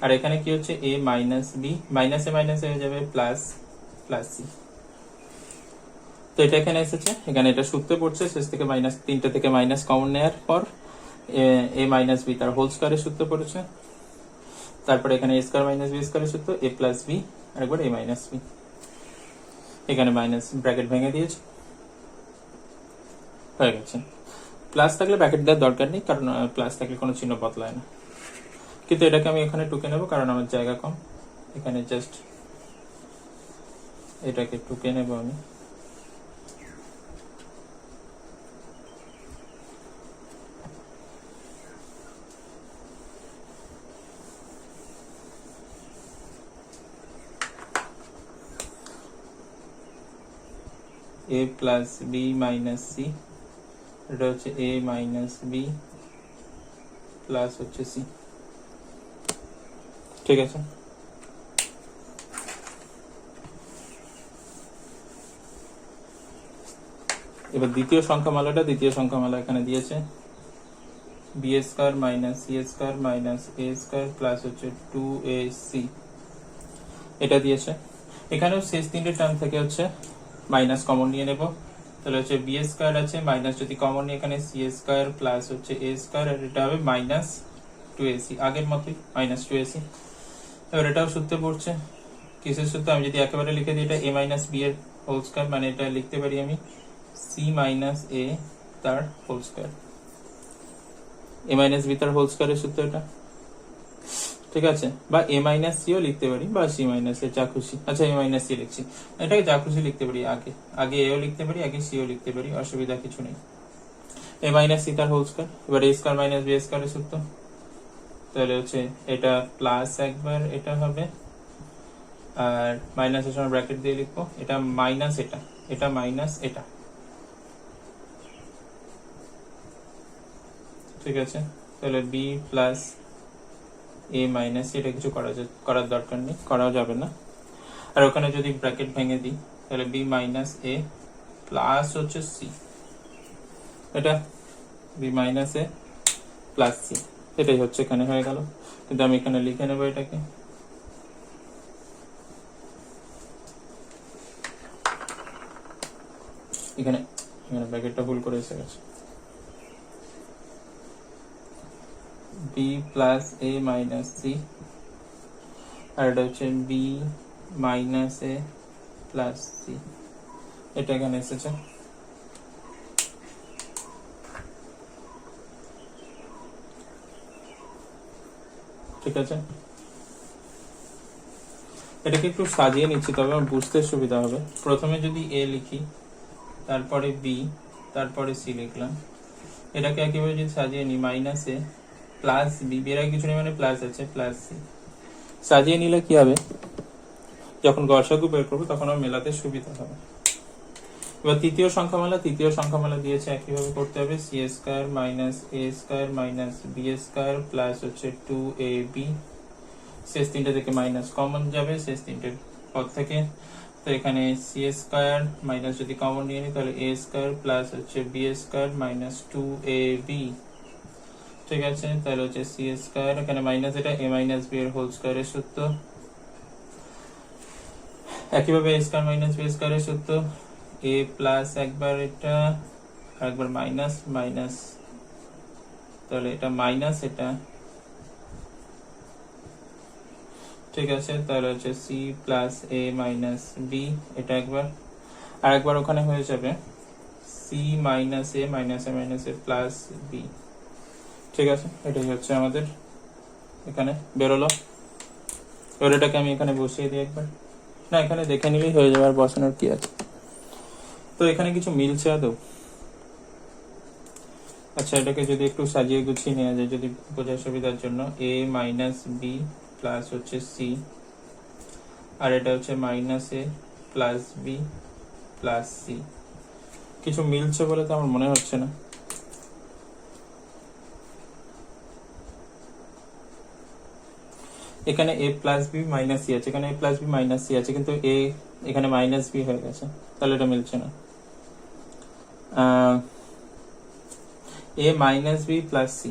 আর এখানে কি হচ্ছে, a - b, মাইনাসে মাইনাসে হয়ে যাবে প্লাস c। তো এটা এখানে এসেছে, এখানে এটা সূত্রে পড়ছে, শেষ থেকে মাইনাস তিনটে থেকে মাইনাস কমন নেওয়ার পর a - b তার হোল স্কয়ারের সূত্র পড়েছে, তারপরে এখানে a² - b² এর সূত্র a + b, আর একবার a - b, এখানে মাইনাস ব্র্যাকেট ভেঙে দিয়েছে, হয়ে গেছে। প্লাস থাকলে ব্র্যাকেট দেওয়ার দরকার নেই, কারণ প্লাস থাকলে কোনো চিহ্ন বদলায় না, কিন্তু এটাকে আমি এখানে টুকে নেব কারণ আমার জায়গা কম, এখানে জাস্ট এটাকে টুকে নেব আমি। a + b - c, এটা হচ্ছে a - b প্লাস হচ্ছে c। ঠিক আছে, এবার দ্বিতীয় সংখ্যামালা এখানে দিয়েছে, b² - c² - a² প্লাস হচ্ছে 2ac, এটা দিয়েছে। এখানেও শেষ তিনটে টার্ম থেকে হচ্ছে মাইনাস কমন নিয়ে নেব, তাহলে হচ্ছে b² আছে, মাইনাস যদি কমন নিয়ে এখানে c² প্লাস হচ্ছে a², আর এটা হবে মাইনাস 2ac, আগের মতোই মাইনাস 2ac। এবার এটাও সূত্রে পড়ছে, কিসের সূত্র, আমি যদি একেবারে লিখে দিই, এটা a - b এর হোল স্কয়ার, মানে এটা লিখতে পারি আমি c - a তার হোল স্কয়ার, a - b তার হোল স্কয়ারের সূত্র এটা। ঠিক আছে, বা a - c ও লিখতে পারি, বা c - a, যা খুশি। আচ্ছা, a - c লিখছি, এটাকে যা খুশি লিখতে পারি, আগে a ও লিখতে পারি, আগে c ও লিখতে পারি, অসুবিধা কিছু নেই। a - c তার হোল স্কয়ার, এবার a² - b² এর সূত্র, তাহলে হচ্ছে এটা প্লাস একবার এটা হবে, আর মাইনাসের সময় ব্র্যাকেট দিয়ে লিখবো, এটা মাইনাস এটা মাইনাস এটা। ঠিক আছে, তাহলে b প্লাস a মাইনাস, এটা কিছু করার দরকার নেই, করাও যাবে না। আর ওখানে যদি ব্র্যাকেট ভেঙে দিই, তাহলে b মাইনাস a প্লাস হচ্ছে c, এটা b minus a plus c, এটাই হচ্ছে এখানে হয়ে গেল। কিন্তু আমি এখানে লিখে নেবো এটাকে এখানে এখানে ব্র্যাকেটটা ভুল করে এসে গেছে, বি প্লাস এ মাইনাস সি, আর এটা হচ্ছে বি মাইনাস এ প্লাস সি, এটা এখানে এসেছে। ঠিক আছে, এটাকে একটু সাজিয়ে নিচ্ছি তবে আমার বুঝতে সুবিধা হবে। প্রথমে যদি এ লিখি, তারপরে বি, তারপরে সি লিখলাম। এটাকে একইভাবে যদি সাজিয়ে নিই, মাইনাস এ প্লাস বি, এর আগে কিছু নেই মানে প্লাস আছে, প্লাস সি। সাজিয়ে নিলে কি হবে, যখন গসাগু বের করবো তখন আমার মেলাতে সুবিধা হবে। এবার তৃতীয় সংখ্যামালা দিয়েছে, একইভাবে করতে হবে, C square minus A square minus B square plus হচ্ছে 2ab। শেষ তিনটে থেকে মাইনাস কমন যাবে শেষ তিনটে পদ থেকে, তো এখানে সি স্কয়ার মাইনাস যদি কমন নিয়ে নিই তাহলে এ স্কয়ার প্লাস হচ্ছে বি স্কয়ার মাইনাস 2ab। ঠিক আছে, তাহলে হচ্ছে সি স্কয়ার, এখানে মাইনাস, এটা এ মাইনাস বি এর হোল স্কয়ারের সূত্র। একইভাবে এ স্কয়ার মাইনাস বি স্কয়ারের সূত্র, এ প্লাস একবার এটা আর একবার মাইনাস মাইনাস, তাহলে এটা মাইনাস এটা। ঠিক আছে, তাহলে হচ্ছে সি প্লাস এ মাইনাস বি, এটা একবার, আর একবার ওখানে হয়ে যাবে সি মাইনাস এ প্লাস বি। ঠিক আছে, এটাই হচ্ছে আমাদের এখানে বেরোলো। এবার এটাকে আমি এখানে বসিয়ে দিই একবার, না এখানে দেখে নিলেই হয়ে যাবে, আর বসানোর কি আছে। তো এখানে কিছু মিলছে আদৌ? আচ্ছা, এটাকে যদি একটু সাজিয়ে গুছিয়ে নেওয়া যায় যদি বোঝার সুবিধার জন্য, এ মাইনাস বি প্লাস হচ্ছে সি, আর এটা হচ্ছে মাইনাস এ প্লাস বি প্লাস সি। কিছু মিলছে বলে তো আমার মনে হচ্ছে না। এখানে এ প্লাস বি মাইনাস সি আছে, এখানে এ প্লাস বি মাইনাস সি আছে, কিন্তু এ এখানে মাইনাস বি হয়ে গেছে, তাহলে এটা মিলছে না। এ মাইনাস বি প্লাস সি,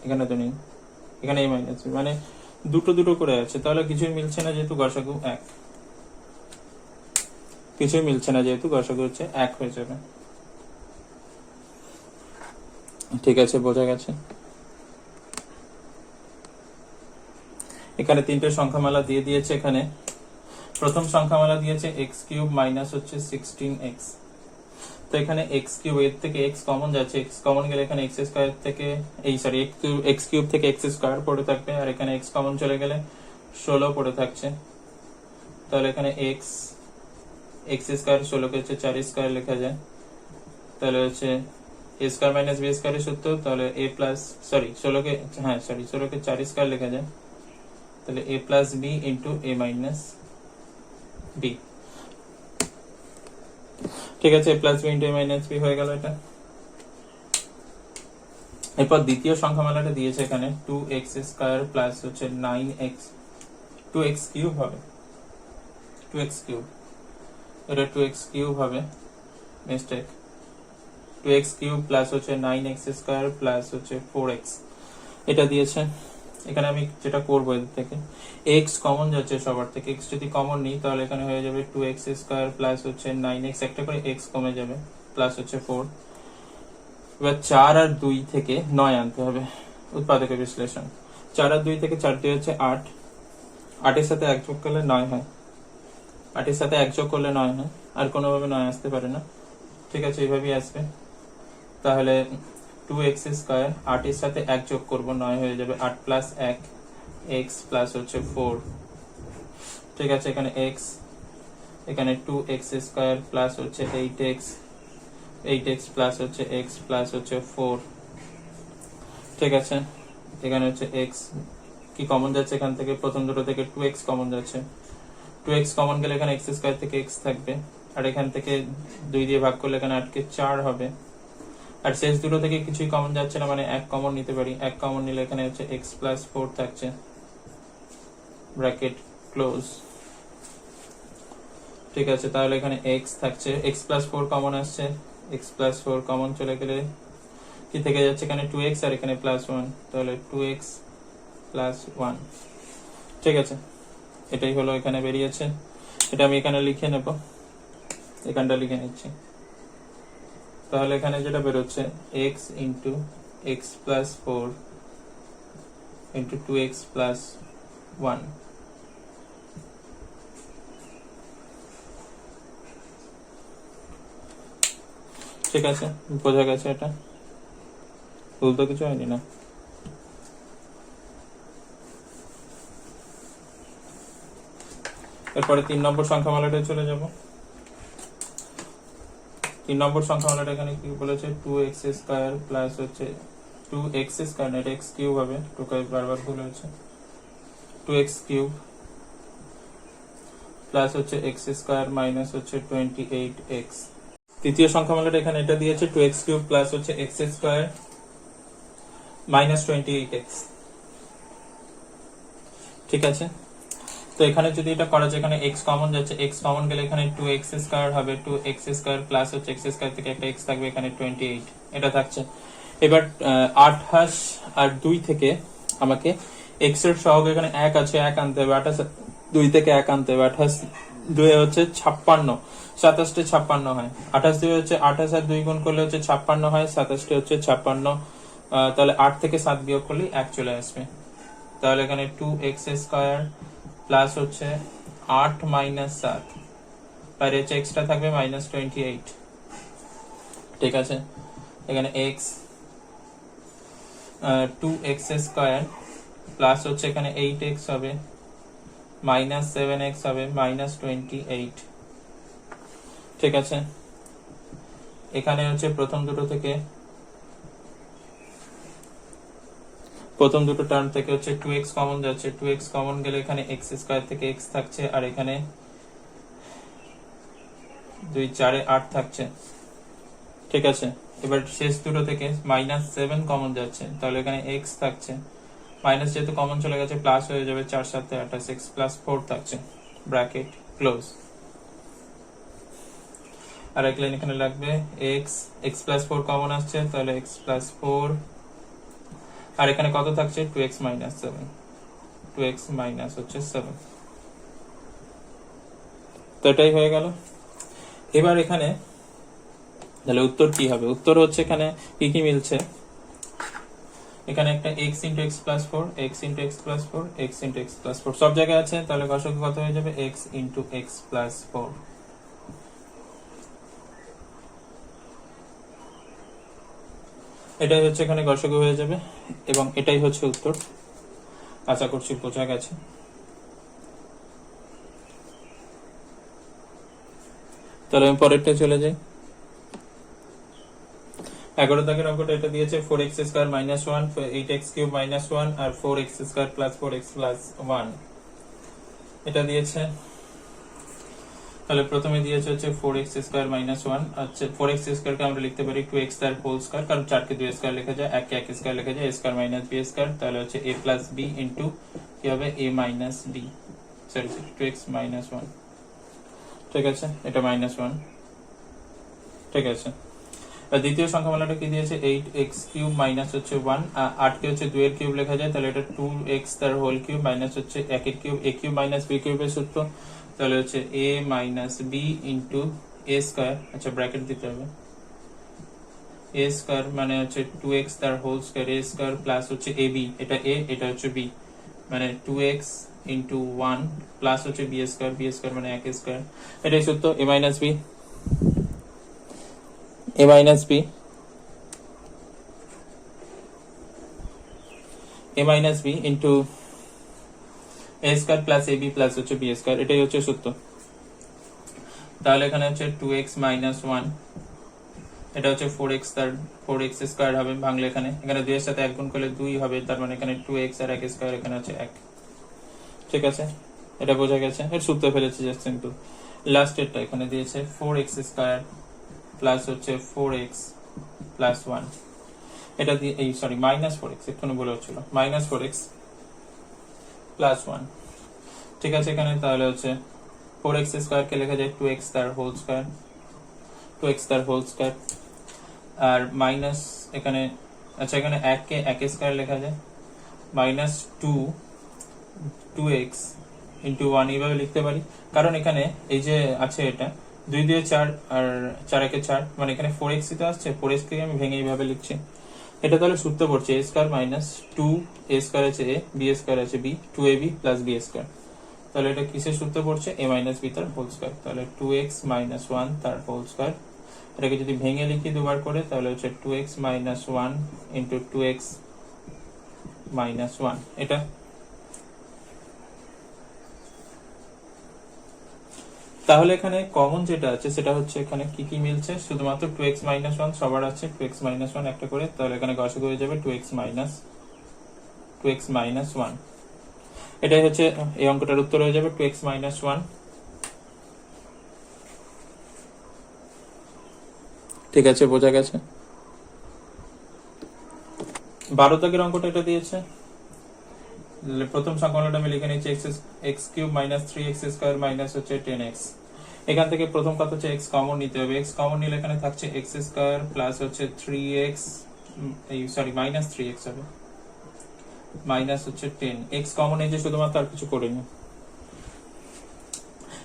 এখানে তো নেই, এখানে এ মাইনাস বি, মানে দুটো দুটো করে আছে, তাহলে কিছুই মিলছে না যেহেতু গসাগু এক, কিছুই মিলছে না যেহেতু গসাগু হচ্ছে এক হয়ে যাবে। ঠিক আছে, বোঝা গেছে। এখানে তিনটে সংখ্যামালা দিয়ে দিয়েছে। এখানে প্রথম সংখ্যামালা দিয়েছে এক্স কিউব মাইনাস হচ্ছে 16x। তো এখানে এক্স কিউব, এর থেকে এক্স কমন যাচ্ছে, এক্স কমন গেলে এখানে এক্স স্কয়ার থেকে এক্স কিউব থেকে এক্স স্কয়ার পড়ে থাকবে, আর এখানে এক্স কমন চলে গেলে 16 পড়ে থাকছে। তাহলে এখানে এক্স স্কয়ার 16 কে হচ্ছে 4 স্কয়ার লেখা যায়, তাহলে হচ্ছে এ স্কয়ার মাইনাস বি স্কয়ারের সূত্র, তাহলে এ প্লাস 16 কে 4 স্কয়ার লেখা যায়, তাহলে এ plus B into A minus B. ঠিক আছে, এ plus B into A minus B হয়ে গেল এটা। এরপর দ্বিতীয় সংখ্যামালাটা দিয়েছে এখানে 2x স্কয়ার প্লাস হচ্ছে 9x, 2x কিউব হবে, 2x কিউব, এটা 2x কিউব হবে, মিস্টেক, 2x কিউব প্লাস হচ্ছে 9x স্কয়ার প্লাস হচ্ছে 4x, এটা দিয়েছে। এখানে আমি যেটা করবো এর থেকে x কমন যাচ্ছে সবার থেকে, x যদি কমন নিই তাহলে এখানে হয়ে যাবে 2x স্কয়ার প্লাস হচ্ছে 9x, একটা করে x কমে যাবে, প্লাস হচ্ছে 4। এবার 4 আর 2 থেকে 9 আনতে হবে, উৎপাদকের বিশ্লেষণ। 4 আর 2 থেকে 4 দিয়ে হচ্ছে 8, 8 এর সাথে 1 যোগ করলে 9 হয়, 8 এর সাথে 1 যোগ করলে 9 হয়, আর কোনোভাবে 9 আসতে পারে না। ঠিক আছে, এইভাবেই আসবে। তাহলে 2x স্কয়ার, 8 এর সাথে 1 যোগ করব, 9 হয়ে যাবে, 8 প্লাস 1 x প্লাস হচ্ছে 4। ঠিক আছে, এখানে x, এখানে 2x স্কয়ার প্লাস হচ্ছে 8x প্লাস হচ্ছে x প্লাস হচ্ছে 4। ঠিক আছে, এখানে হচ্ছে x কি কমন যাচ্ছে, এখান থেকে প্রথম দুটো থেকে 2x কমন যাচ্ছে, 2x কমন গেলে এখানে x স্কয়ার থেকে x থাকবে, আর এখান থেকে 2 দিয়ে ভাগ করলে এখানে 8 কে 4 হবে, আর শেষ দুটো থেকে কিছুই কমন যাচ্ছে না, মানে 1 কমন নিতে পারি, 1 কমন নিলে এখানে হচ্ছে x প্লাস 4 থাকছে, ব্র্যাকেট ক্লোজ। ঠিক আছে, তাহলে এখানে x থাকছে, x প্লাস 4 কমন আসছে, x প্লাস 4 কমন চলে গেলে কি থেকে যাচ্ছে, এখানে 2x আর এখানে প্লাস 1, তাহলে 2x প্লাস 1। ঠিক আছে, এটাই হলো এখানে বেরিয়েছে, এটা আমি এখানে লিখে নেব। এখানটা লিখে নিচ্ছি। তাহলে এখানে যেটা বেরোচ্ছে x into X plus 4 into 2x plus 1। ঠিক আছে, বোঝা গেছে? এটা ভুল তো কিছু হয়নি না? এরপরে 3 নম্বর সংখ্যামালাটায় চলে যাব। 3 নম্বর সংখ্যামালাটা এখানে কি বলেছে, 2x স্কয়ার প্লাস হচ্ছে 2x স্কয়ার না, এটা x কিউব হবে, টোকাই বারবার ভুল হয়েছে। 2x কিউব প্লাস হচ্ছে x স্কয়ার মাইনাস হচ্ছে 28x। তৃতীয় সংখ্যামালাটা এখানে এটা দিয়েছে 2x কিউব প্লাস হচ্ছে x স্কয়ার মাইনাস 28x। ঠিক আছে, তো এখানে যদি এটা করা যায়, এখানে x কমন যাচ্ছে, x কমন গেলে এখানে 2x স্কয়ার হবে, 2x স্কয়ার প্লাস হচ্ছে x স্কয়ার থেকে একটা x থাকবে, এখানে 28 এটা থাকছে। এবার 28 আর 2 থেকে আমাকে x এর সহগ এখানে 1 আছে, 1 আনতে হবে। 28 2 থেকে 1 আনতে হবে। 28 2 হচ্ছে 56, 27 তে 56 হয়। 28 2 হচ্ছে 28 আর 2 গুণ করলে হচ্ছে 56 হয়, 27 তে হচ্ছে 56। তাহলে 8 থেকে 7 বিয়োগ করলে 1 চলে আসবে। তাহলে এখানে 2x স্কয়ার প্লাস হচ্ছে 8 মাইনাস 7, বাইরে হচ্ছে এক্সট্রা থাকবে মাইনাস 28। ঠিক আছে, এখানে x 2x স্কয়ার প্লাস হচ্ছে এখানে 8x হবে মাইনাস 7x হবে মাইনাস 28। ঠিক আছে, এখানে হচ্ছে প্রথম দুটো টার্ম থেকে হচ্ছে 2x কমন যাচ্ছে, 2x কমন গেলে এখানে x স্কয়ার থেকে x থাকছে, আর এখানে 2 4 8 থাকছে। ঠিক আছে, এবার শেষ দুটো থেকে মাইনাস 7 কমন যাচ্ছে, তাহলে এখানে x থাকছে, মাইনাস যেহেতু কমন চলে গেছে প্লাস হয়ে যাবে, 4 7 28 x প্লাস 4 থাকছে, ব্র্যাকেট ক্লোজ। আর এক লাইন এখানে লাগবে x প্লাস 4 কমন আসছে, তাহলে x প্লাস 4, আর এখানে কত থাকছে 2x মাইনাস 7, 2x মাইনাস হচ্ছে 7। তো এটাই হয়ে গেল। এবার এখানে তাহলে উত্তর কি হবে? উত্তর হচ্ছে এখানে কি কি মিলছে, এখানে একটা x into X plus 4, x into X plus 4, x into X plus 4 সব জায়গায় আছে, তাহলে গসাগু কত হয়ে যাবে x ইন্টু এক্স প্লাস 4। এটাই হচ্ছে এখানে গসাগু হয়ে যাবে, এবং এটাই হচ্ছে উত্তর। আশা করছি বোঝা গেছে। তাহলে আমি পরেরটা চলে যাই। 11 দাগের অঙ্কটা এটা দিয়েছে 4x square minus 1, 8x cube minus 1 আর 4x square plus 4x plus 1 এটা দিয়েছে। তাহলে প্রথমে দিয়েছে হচ্ছে 4x স্কয়ার মাইনাস 1, আচ্ছা 4x স্কয়ার কে আমরা লিখতে পারি 2x তার হোল স্কয়ার, কারণ 4 কে 2 স্কয়ার লেখা যায়, 1 কে 1 স্কয়ার লেখা যায়, a square minus b square, তাহলে হচ্ছে a প্লাস b ইনটু কি হবে a minus b, sorry 2x minus 1। ঠিক আছে, এটা মাইনাস 1। ঠিক আছে, আর দ্বিতীয় সংখ্যামালাটা কি দিয়েছে 8x কিউব মাইনাস হচ্ছে 1, 8 কে হচ্ছে 2 এর কিউব লেখা যায়, তাহলে এটা 2x তার হোল কিউব মাইনাস হচ্ছে 1 এর cube, a cube minus b কিউবের সূত্র, তাহলে হচ্ছে a minus b into a square, আচ্ছা ব্র্যাকেট দিতে হবে, a স্কয়ার মানে হচ্ছে 2x তার whole square, a square plus হচ্ছে ab, এটা a এটা হচ্ছে b, মানে 2x ইনটু 1 প্লাস হচ্ছে b স্কয়ার মানে 1 স্কয়ার, এটাই সূত্র। a minus b into a square plus ab plus হচ্ছে b স্কয়ার, এটাই হচ্ছে সূত্র। তাহলে এখানে হচ্ছে 2x মাইনাস 1, এটা হচ্ছে 4x তার 4x স্কয়ার হবে, ভাঙলে এখানে 2 এর সাথে 1 গুণ করলে 2 হবে, তার মানে এখানে 2x আর 1 স্কয়ার, এখানে হচ্ছে 1। ঠিক আছে, এটা বোঝা গেছে, এর সূত্র ফেলেছি জাস্ট সিম্পল। লাস্ট এরটা এখানে দিয়েছে 4x স্কয়ার প্লাস হচ্ছে 4x প্লাস 1, এটা দিয়ে এই সরি মাইনাস 4x একটুখানি বলে হচ্ছিল, মাইনাস 4x প্লাস 1। ঠিক আছে, এখানে তাহলে হচ্ছে 4x স্কয়ার কে লেখা যায় 2x তার হোল স্কয়ার, 2x তার হোল স্কয়ার, আর মাইনাস এখানে, আচ্ছা এখানে 1 কে 1 স্কয়ার লেখা যায়, মাইনাস 2x ইন্টু 1 এইভাবে লিখতে পারি, কারণ এখানে এই যে আছে এটা 2 দিয়ে 4 আর 4 একে 4, মানে এখানে 4x তো আসছে, 4x কে আমি ভেঙে এইভাবে লিখছি। এটা তাহলে সূত্র পড়ছে a square minus 2 a square আছে a, b স্কয়ার আছে b, 2ab plus b square. তাহলে এটা কিসের সূত্র পড়ছে? a মাইনাস b তার হোল স্কয়ার। তাহলে 2x মাইনাস 1 তার হোল স্কয়ার। এটাকে যদি ভেঙে লিখি দুবার করে তাহলে হচ্ছে 2x minus 1 into 2x minus 1। এটা তাহলে এখানে কমন যেটা আছে সেটা হচ্ছে এখানে কি কি মিলছে, শুধুমাত্র 2x মাইনাস 1 সবার আছে, 2x মাইনাস 1 একটা করে, তাহলে এখানে গসাগু হয়ে যাবে 2x মাইনাস 1। এটাই হচ্ছে এই অঙ্কটার উত্তর হয়ে যাবে 2x মাইনাস 1। ঠিক আছে, বোঝা গেছে। 12 দাগের অঙ্কটা এটা দিয়েছে। প্রথম সংখ্যাটা আমি লিখে নিচ্ছি x cube minus 3x square minus হচ্ছে 10x। এখান থেকে প্রথম কথা হচ্ছে x কমন নিতে হবে। x কমন নিলে এখানে থাকছে x স্কয়ার প্লাস হচ্ছে 3x, সরি মাইনাস 3x হবে, মাইনাস হচ্ছে 10। x কমন এই যে শুধুমাত্র, আর কিছু করিনি।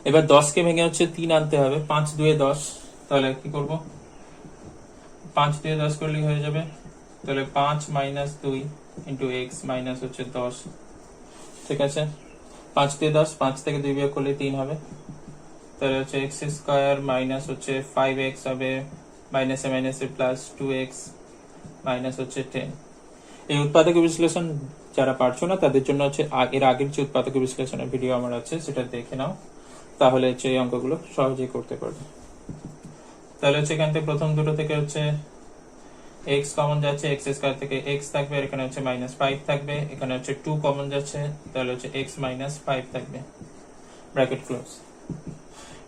এবার 10 কে ভেঙে হচ্ছে 3 আনতে হবে, 5 2 10। তাহলে কি করব, 5 2 10 করলেই হয়ে যাবে। তাহলে 5 মাইনাস 2 ইন্টু x মাইনাস হচ্ছে 10। ঠিক আছে, 5 দিয়ে 10, 5 থেকে 2 বিয়োগ করলে 3 হবে। তাহলে হচ্ছে x স্কয়ার মাইনাস হচ্ছে 5x হবে, মাইনাসে মাইনাসে প্লাস 2x মাইনাস হচ্ছে 10। এই উৎপাদক বিশ্লেষণ যারা পারছো না তাদের জন্য হচ্ছে এর আগের যে উৎপাদক বিশ্লেষণের ভিডিও আমার আছে সেটা দেখে নাও, তাহলে হচ্ছে এই অঙ্কগুলো সহজেই করতে পারবে। তাহলে হচ্ছে এখান থেকে প্রথম দুটো থেকে হচ্ছে x কমন যাচ্ছে, x স্কয়ার থেকে x থাকবে, আর এখানে হচ্ছে মাইনাস 5 থাকবে, এখানে হচ্ছে 2 কমন যাচ্ছে, তাহলে হচ্ছে x মাইনাস 5 থাকবে, ব্র্যাকেট ক্লোজ।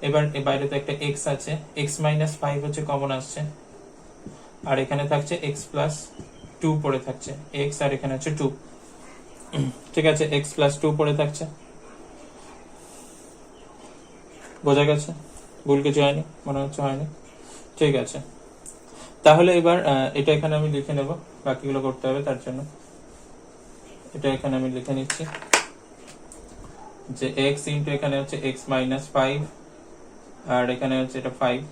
এবার এর বাইরে তো একটা x আছে, x মাইনাস 5 হচ্ছে কমন আসছে, আর এখানে থাকছে x প্লাস 2 পড়ে থাকছে, x আর এখানে হচ্ছে 2। ঠিক আছে, x প্লাস 2 পড়ে থাকছে। বোঝা গেছে? ভুল কিছু হয়নি? মনে হচ্ছে হয়নি। ঠিক আছে, তাহলে এবার এটা এখানে আমি লিখে নেব, বাকিগুলো করতে হবে তার জন্য। এটা এখানে আমি লিখে নিচ্ছি যে x ইন্টু এখানে হচ্ছে x মাইনাস 5, আর এখানে হচ্ছে এটা 5,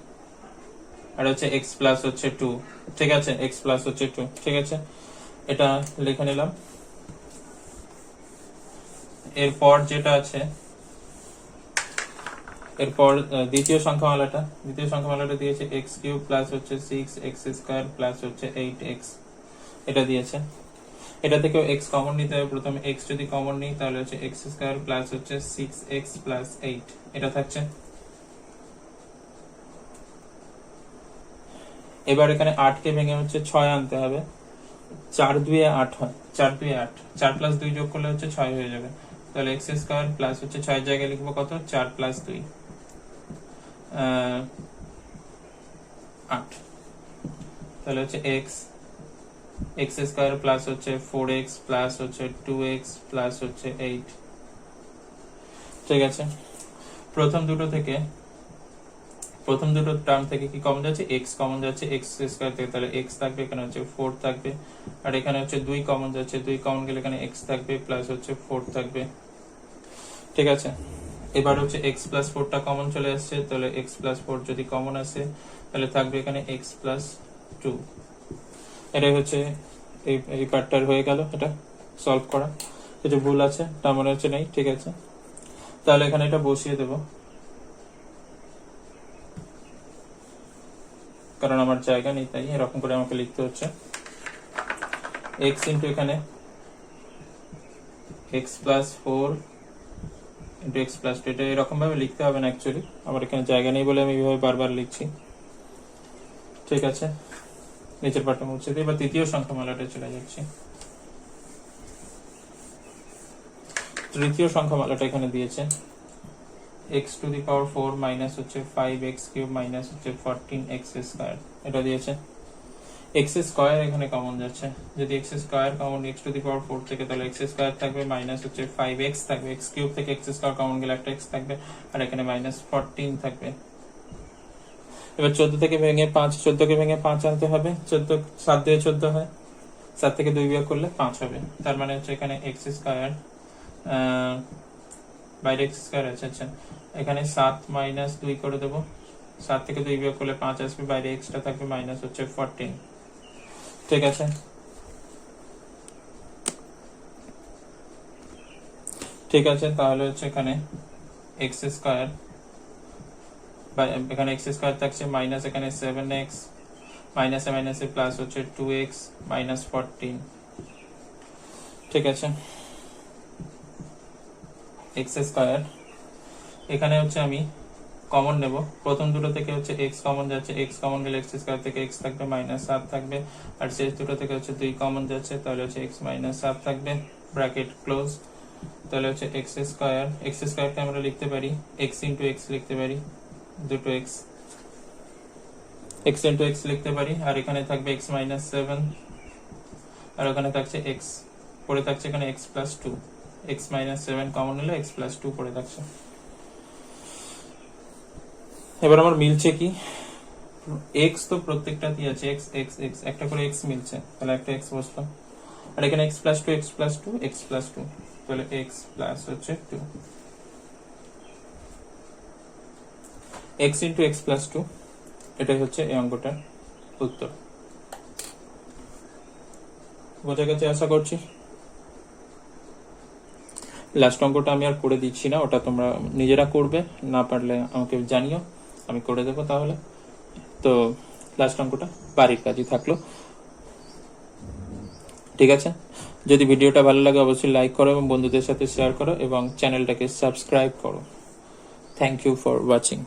আর হচ্ছে x প্লাস হচ্ছে 2। ঠিক আছে, x প্লাস হচ্ছে 2। ঠিক আছে, এটা লিখে নিলাম। এরপর যেটা আছে, এরপর দ্বিতীয় সংখ্যামালাটা দিয়েছে x কিউব প্লাস হচ্ছে 6x স্কয়ার প্লাস হচ্ছে 8x, এটা দিয়েছে। এটা থেকেও x কমন নিতে হবে। প্রথমে x যদি কমন নিই তাহলে হচ্ছে x স্কয়ার প্লাস হচ্ছে 6x প্লাস 8, এটা থাকছে। এবার এখানে 8 কে ভেঙে হচ্ছে 6 আনতে হবে, 4 2 8 হয়, 4 2 8, 4 প্লাস 2 যোগ করলে হচ্ছে 6 হয়ে যাবে। তাহলে x স্কয়ার প্লাস হচ্ছে 6 জায়গায় লিখবো কত, 4 প্লাস 2 8। তাহলে হচ্ছে x স্কয়ার প্লাস হচ্ছে 4x প্লাস হচ্ছে 2x প্লাস হচ্ছে 8। ঠিক আছে, প্রথম দুটো টার্ম থেকে কি কমন যাচ্ছে, x কমন যাচ্ছে, x স্কয়ার থেকে তাহলে x থাকবে, এখানে হচ্ছে 4 থাকবে, আর এখানে হচ্ছে 2 কমন যাচ্ছে, 2 কমন গেলে এখানে x থাকবে প্লাস হচ্ছে 4 থাকবে। ঠিক আছে, এবার হচ্ছে x প্লাস 4টা কমন চলে আসছে, তাহলে x প্লাস 4 যদি কমন আসে তাহলে থাকবে এখানে x প্লাস 2। এটাই হচ্ছে এই পার্টটার হয়ে গেল, এটা সলভ করা। কিছু ভুল আছে তা মনে হচ্ছে নেই। ঠিক আছে, তাহলে এখানে এটা বসিয়ে দেব, কারণ আমার জায়গা নেই তাই এরকম করে আমাকে লিখতে হচ্ছে। x ইন্টু এখানে x plus 4 into x plus 2, এটা এরকম ভাবে লিখতে হবে না অ্যাকচুয়ালি, আমার এখানে জায়গা নেই বলে আমি এইভাবে বারবার লিখছি। ঠিক আছে, নিচের পার্টটা মুছে দিই। এবার তৃতীয় সংখ্যামালাটা চলে যাচ্ছি। তৃতীয় সংখ্যামালাটা এখানে দিয়েছে x to the power 4 minus হচ্ছে 5x কিউব মাইনাস হচ্ছে 14x স্কয়ার, এটা দিয়েছে। x স্কয়ার এখানে কমন যাচ্ছে, যদি x square common x to the power 4 থেকে, তাহলে x স্কয়ার থাকবে মাইনাস হচ্ছে 5x থাকবে, x কিউব থেকে x স্কয়ার কমন গেলে একটা x থাকবে, আর এখানে মাইনাস 14 থাকবে। এবার 14 থেকে ভেঙে 5 আনতে হবে, 7 দিয়ে 14 হয়, 7 থেকে 2 বিয়োগ করলে 5 হবে। তার মানে হচ্ছে এখানে x স্কয়ার, বাইরে x স্কয়ার আছে, আচ্ছা এখানে 7 মাইনাস 2 করে দেবো, 7 থেকে 2 বিয়োগ করলে 5 আসবে, বাইরে এক্সট্রা থাকবে, মাইনাস হচ্ছে 14। ঠিক আছে, ঠিক আছে, তাহলে হচ্ছে এখানে এক্স স্কোয়ার, এখানে এক্স স্কোয়ার থাকছে, মাইনাস এখানে 7x, মাইনাসে মাইনাসে প্লাস হচ্ছে 2x মাইনাস 14। ঠিক আছে, এক্স স্কোয়ার, এখানে হচ্ছে আমি কমন নেব, প্রথম দুটো থেকে হচ্ছে x কমন যাচ্ছে, x কমন গেলে এক্স স্কোয়ার থেকে x থাকবে, মাইনাস 7 থাকবে, আর শেষ দুটো থেকে হচ্ছে 2 কমন যাচ্ছে, তাহলে হচ্ছে x মাইনাস 7 থাকবে, ব্র্যাকেট ক্লোজ। তাহলে হচ্ছে এক্স স্কোয়ারকে আমরা লিখতে পারি x ইন্টু এক্স লিখতে পারি, দুটো x ইন্টু এক্স লিখতে পারি, আর এখানে থাকবে x মাইনাস 7, আর ওখানে থাকছে x, পড়ে থাকছে এখানে x plus 2, x minus 7 common নিলে x প্লাস 2 পড়ে থাকছে। এবার আমার মিলছে কি, x তো প্রত্যেকটাতেই আছে, x x x একটা করে x মিলছে, তাহলে একটা x বসলো, আর এখানে x plus 2 x plus 2 x plus 2, তাহলে x প্লাস হচ্ছে 2, x ইন্টু x প্লাস 2, এটাই হচ্ছে এই অঙ্কটার উত্তর। বোঝা গেছে আশা করছি। লাস্ট অঙ্কটা আমি আর করে দিচ্ছি না, ওটা তোমরা নিজেরা করবে, না পারলে আমাকে জানিও, আমি করে দেবো তাহলে। তো লাস্ট অঙ্কটা বাড়ির কাজই থাকলো। ঠিক আছে, যদি ভিডিওটা ভালো লাগে অবশ্যই লাইক করো এবং বন্ধুদের সাথে শেয়ার করো এবং চ্যানেলটাকে সাবস্ক্রাইব করো। Thank you for watching.